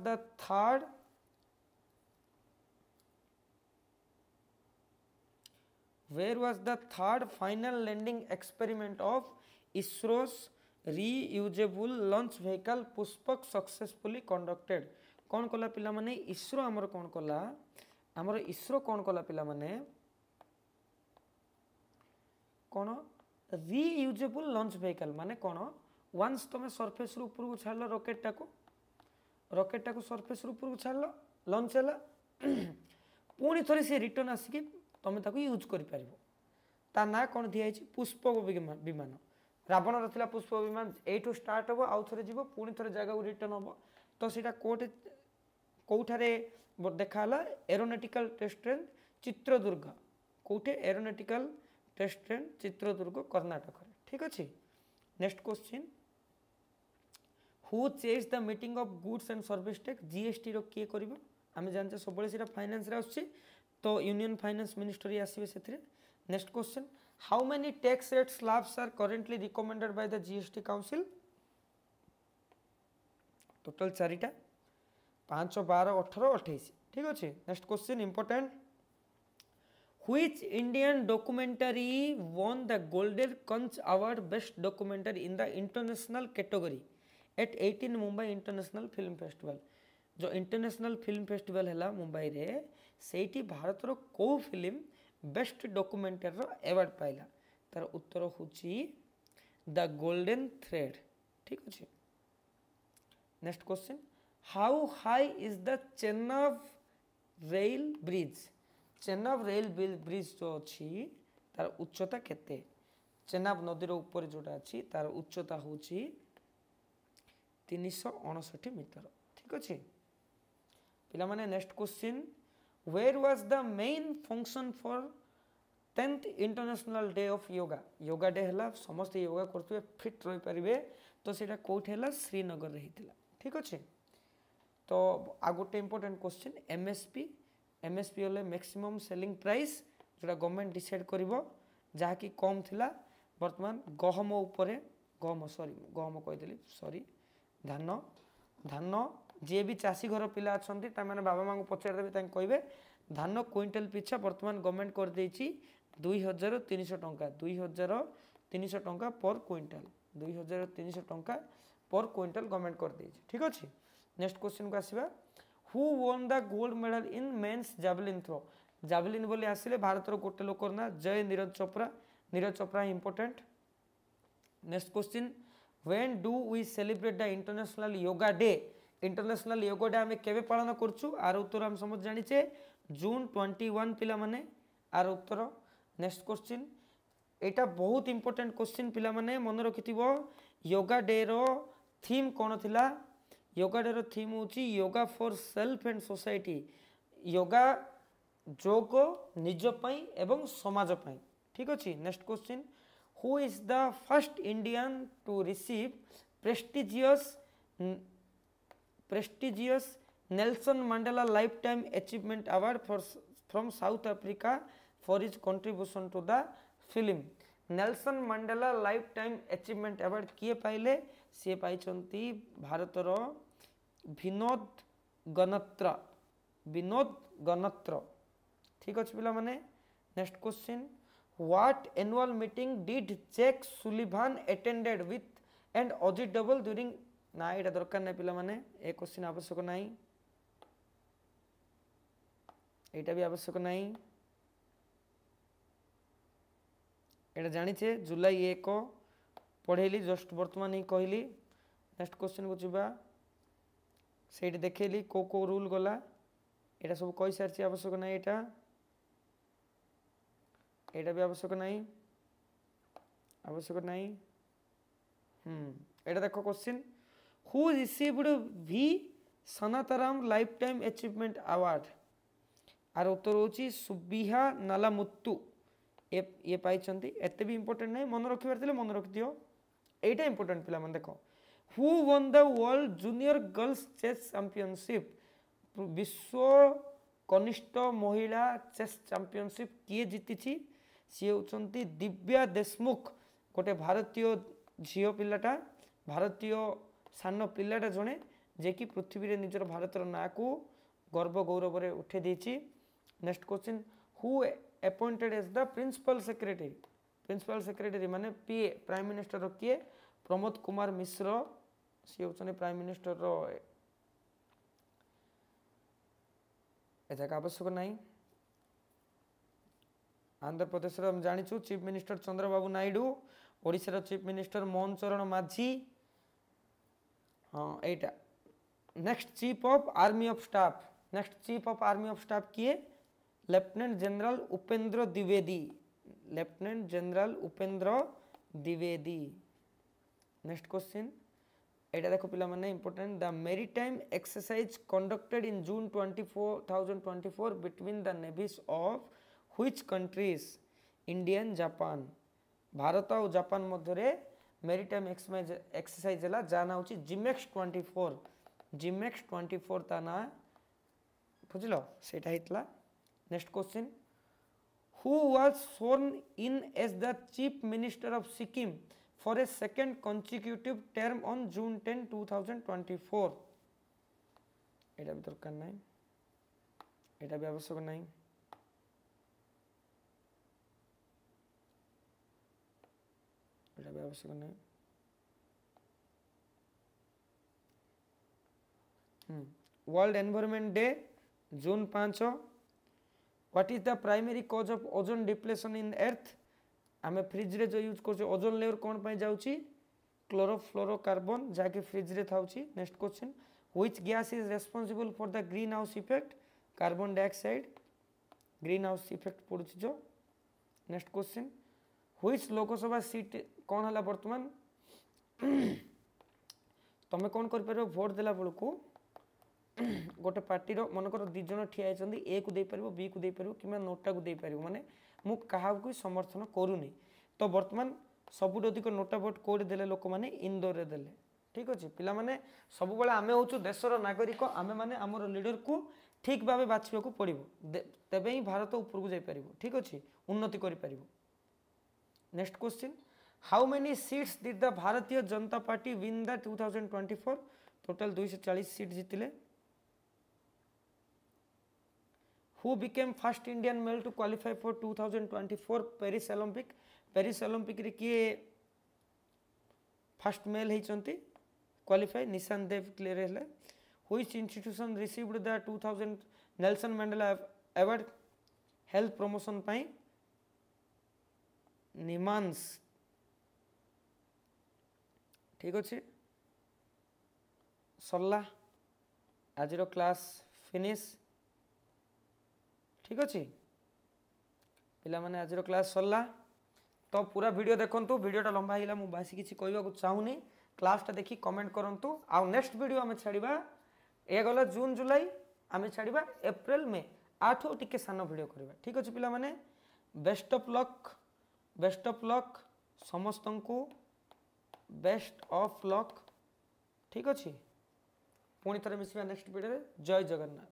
the third final landing experiment of ISRO's reusable launch vehicle Pushpak successfully conducted? कौन कला पिला माने इसरो आमर कौन कला आमर इसरो कौन कला पिला माने कौन रीयूजेबल लॉन्च व्हीकल माने कौन वंस तुम सरफेस ऊपर को छाड़ रॉकेट टाको सरफेस ऊपर को छाड़ लॉन्च है पुणी थे सी रिटर्न आसिक तुम ताको यूज कर ता ना कौन दिखाई पुष्पक विमान रावण रहा पुष्प विमान यू स्टार्ट हम आउ थे जीव पुणी थे जगह को रिटर्न हम तो सीटा कौटे देखा एरोनॉटिकल टेस्ट रेंज चित्रदुर्ग कौटे aeronautical test range Chitradurga Karnataka ठीक अच्छे। नेक्स्ट क्वेश्चन हु चेज the meeting of goods and service tax GST रो किए कर आम जानते सब फाइनेंस रे आसुची तो यूनियन फाइनेंस मिनिस्टर ही आसवे से। Next question how many tax rate slabs are currently recommended by the GST council? Total 4टा 5 12 18 28 ठीक अच्छे। Next question important Which Indian documentary won the Golden Conch Award Best Documentary in the International category at 18 Mumbai International Film Festival? जो इंटरनेशनल फिल्म फेस्टिवल है मुंबई रे सेठी भारत रो को फिल्म बेस्ट डॉक्यूमेंटरी रो अवार्ड पाइला तार उत्तर होची द गोल्डन थ्रेड ठीक अच्छे। Next question how high is the Chenab rail bridge? Chenab rail bridge जो अच्छी तार उच्चता केते? चेन्नब नदीर ऊपर जोटा अच्छी तार उच्चता होची 359 मीटर ठीक अच्छे पिला माने। Next question where was the main function for 10th international day of yoga? Yoga day है समस्त योगा करते फिट रही पारे तो सीटा कौट है श्रीनगर रही ठीक अच्छे। तो आ गोटे इंपोर्टेंट क्वेश्चन एमएसपी होले मैक्सिमम सेलिंग प्राइस जोटा गवर्नमेंट डिसाइड करिवो जहाँकि कम थिला वर्तमान गहम उपरे गहम कहीदेली सॉरी धान जी भी चाषी घर पिला अच्छा बाबा माँ को पचारदेवे कहे धान क्विंटाल पिछा बर्तमान गवर्नमेंट कर देछि 2300 टंका 2300 टंका पर क्विंटाल 2300 टंका पर क्विंटाल गवर्नमेंट कर देछि ठीक अच्छे। नेक्स्ट क्वेश्चन को आसवा who won the gold medal in men's javelin throw? Javelin बोली आसिले भारत गोटे लोकर ना जय Neeraj Chopra important. Next question when do we celebrate the international yoga day? International yoga day आम केवे पालन करछु आर उत्तर हम समझ जानिचे जून 21 पिला माने आर उत्तर। नेक्स्ट क्वेश्चन एटा बहुत इंपोर्टेंट क्वेश्चन पिला माने मन रखिथिबो योगा डे रो थीम कोन थिला? योगा डे रो थीम होची yoga for self and society yoga जोग निज पई एवं समाज पई ठीक अछि। Next question who is the first Indian to receive prestigious Nelson Mandela lifetime achievement award from South Africa for his contribution to the film? Nelson Mandela lifetime achievement award किए पाइले? सी पाई भारतर विनोद गणत्र ठीक अच्छे पिला माने। Next question what annual meeting did Jake Sullivan attended with and Ajit Doval during? ना ये दरकार नहीं पिला माने ए क्वेश्चन आवश्यक नहीं एटा भी आवश्यक नहीं एटा जानिछे जुलाई 1 पढ़ेली जस्ट वर्तमान ही कहली। नेक्स्ट क्वेश्चन को जीवा से देखली को रूल गला यहाँ सब कही सारी आवश्यक ना यहाँ भी आवश्यक ना आवश्यक ना यहाँ देख question who received V Shantaram lifetime achievement award आर उत्तर होची सुबिहा नालामुत्तु ये पाई एत भी इंपोर्टेंट नहीं मन रखिबार मन रखि दियो एटा इंपोर्टेंट पिला मन देखो who won the world junior girls chess championship विश्व कनिष्ठ महिला चेस चैंपियनशिप किए जीति सी होचंती दिव्या देशमुख गोटे भारतीय झील पिलाटा भारतीय सान पिलाटा जड़े जे कि पृथ्वी रे निजर भारतर ना को गर्व गौरव रे उठे देछि। Next question who appointed as the principal secretary माने पीए प्राइम मिनिस्टर रो किए प्रमोद कुमार मिश्र सी होचने प्राइम मिनिस्टर रो एजाक आवश्यक नहीं। आंध्र प्रदेश हम जानिछु chief minister Chandrababu Naidu Odisha chief minister Mohan Charan Majhi हाँ एटा। Next chief of army of staff किए lieutenant general Upendra Dwivedi. Next question एटा देखो पिला माने important the maritime exercise conducted in June 2024 between the navies of which countries Indian Japan Bharat और जापान मध्य मेरीटाइम एक्सरसाइज है जाना होची जिमेक्स 24 ता ना बुझल सेटा हितला। Next question who was sworn in as the chief minister of Sikkim for a second consecutive term on June 10, 2024 एटा भी दरकार नहीं एटा भी आवश्यक नहीं एटा भी आवश्यक नहीं world environment day June 5 what is the primary cause of ozone depletion in earth आमे फ्रिज रे जो यूज करछे ओजोन लेयर कोन पय जाउची क्लोरोफ्लोरोकार्बन जाके फ्रिज रे थाउची। Next question which gas is responsible for the greenhouse effect carbon dioxide greenhouse effect पड़ुची जो। Next question which Lok Sabha seat कोन हला वर्तमान तमे कोन कर परबो वोट देला बेलकू गोटे पार्टीर मनकर दि जन ठिया होती ए को दे पारिबो बी को दे पारिबो किंबा नोटा को दे पारिबो माने मु कहा को समर्थन करूनी तो वर्तमान सबुठ अधिक नोटा भोट कोड देले लोक माने इंदौर रे देले ठीक अछि पिला माने सब बेले आमे होचु देशर नागरिक आमे माने हमर लीडर को ठीक भाबे बाछिबा को पड़िबो तबे ही भारत ऊपर को जाई पारिबो ठीक अछि उन्नति करि पारिबो। Next question how many seats did the Bharatiya Janata party win the 2024 total 240 seat जीतिले। Who became first Indian male to qualify for 2024 Paris Olympic? Paris Olympic रे किए फर्स्ट मेल होती क्वालिफाई निशान देव क्लियर है। Which institution received the 2000 Nelson Mandela Award health promotion पाई निमांस ठीक अच्छे सरला आज क्लास फिनिश ठीक अच्छे पिला माने आज क्लास सरला तो पूरा वीडियो देखंतु वीडियोटा लंबा हिला मु बासी किछि कहबा को चाहुनी क्लासटा देखि कमेंट करंतु आ नेक्स्ट वीडियो आमे छाड़ीबा ए गला जून जुलाई आमे छाड़ीबा अप्रैल में 8 टिके सानो वीडियो करबा ठीक अछि पिला माने बेस्ट ऑफ लक समस्तंकु बेस्ट ऑफ लक ठीक अछि पुणी थरे मिसिबा नेक्स्ट वीडियो रे जय जगन्नाथ।